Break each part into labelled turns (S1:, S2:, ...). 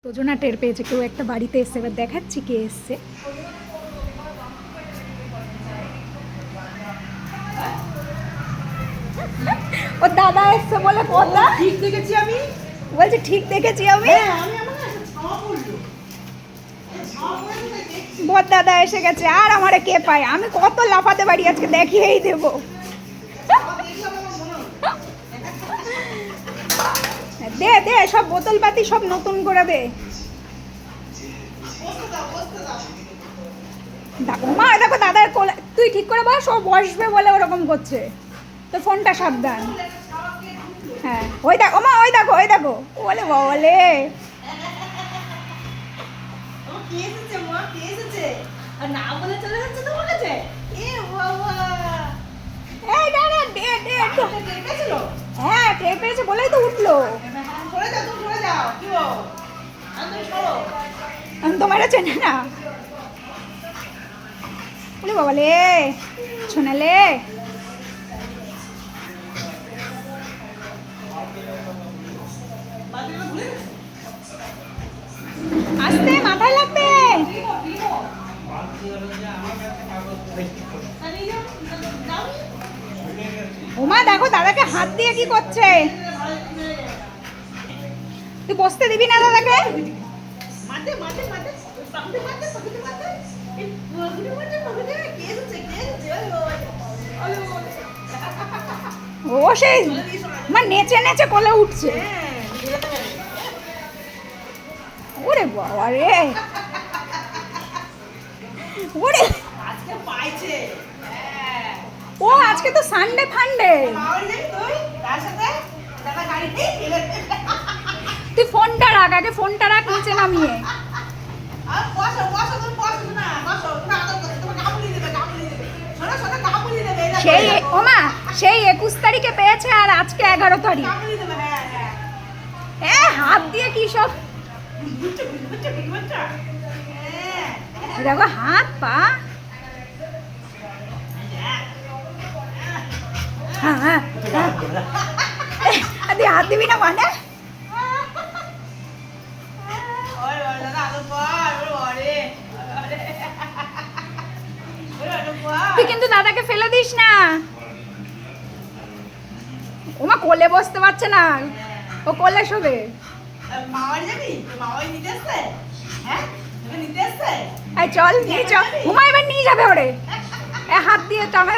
S1: তোজনা টের পেয়েছে কেউ একটা বাড়িতে এসছে, এবার দেখাচ্ছি কে এসছে। ও দাদা এসছে বলে কথা
S2: ঠিক দেখেছি আমি,
S1: বলছে ঠিক দেখেছি আমি। বর দাদা এসে গেছে আর আমারে কে পায়, আমি কত লাফাতে পারি আজকে দেখিয়েই দেবো। দে দে সব বোতল পাতি সব নতুন করে দে। দেখো মা, দেখো দাদার কোলে, তুই ঠিক করে বস, ও বসবে বলে ওরকম করছে। তো ফোনটা সাবধান। হ্যাঁ ওই দেখো মা, ওই দেখো ওই দেখো বলে বলে এই দাঁড়া দে দে। হ্যাঁ টের পেয়েছে বলেই তো উঠলো। তোমার চেনে না বলে বাবা লে শোনালে। আস্তে মাথায় লাগবে। ওমা দেখো দাদাকে হাত দিয়ে কি করছে। তুই বসতে দিবি না দাদাকে? ও সেই মানে নেচে নেচে কোলে উঠছে। ওরে বাবা রে, ওরে ও আজকে তো সানডে ফান্ডে। তুই ফোনটা রাখ আগে, ফোনটা রাখ নিচে নামিয়ে। সেই ওমা সেই 21 তারিখে পেয়েছে আর আজকে 11 তারিখ। হ্যাঁ হাত দিয়ে কি সব দেখো হাত পা। হ্যাঁ হ্যাঁ তুই হাত দিবি না মানে? তুই কিন্তু দাদাকে ফেলে দিস না। ওমা কোলে বসতে পারছে না, ও কোলে শোবে। চল নিয়ে চল, ঘুমা এবার নিয়ে যাবে ওরে। হাত দিয়ে টাকা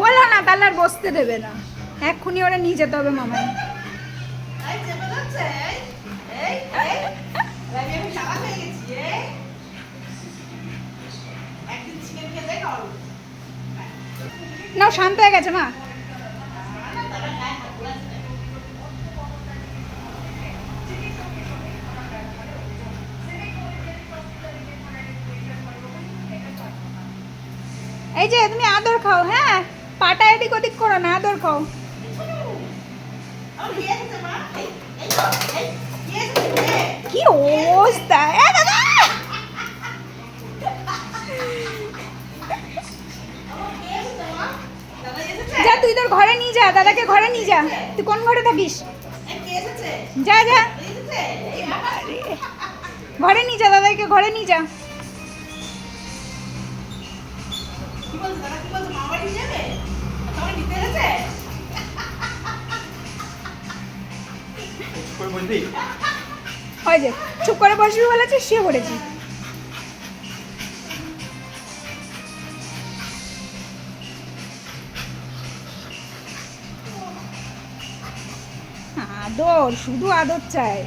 S1: বলো না, তাহলে আর বসতে দেবে না। এক্ষুনি ওরা নিয়ে যেতে হবে মামাই। না শান্ত হয়ে গেছে মা। এই যে তুমি আদর খাও, হ্যাঁ পাটা এদিক ওদিক করো না, আদর খাও। কি অবস্থা দাদা। যা তুই তোর ঘরে নিয়ে যা, দাদাকে ঘরে নিয়ে যা। তুই কোন ঘরে থাকিস? যা যা ঘরে নিয়ে যা, দাদাকে ঘরে নিয়ে যা। ওই যে চুপ করে বসবি বলেছে, সে পড়েছি। আদর শুধু আদর চাই।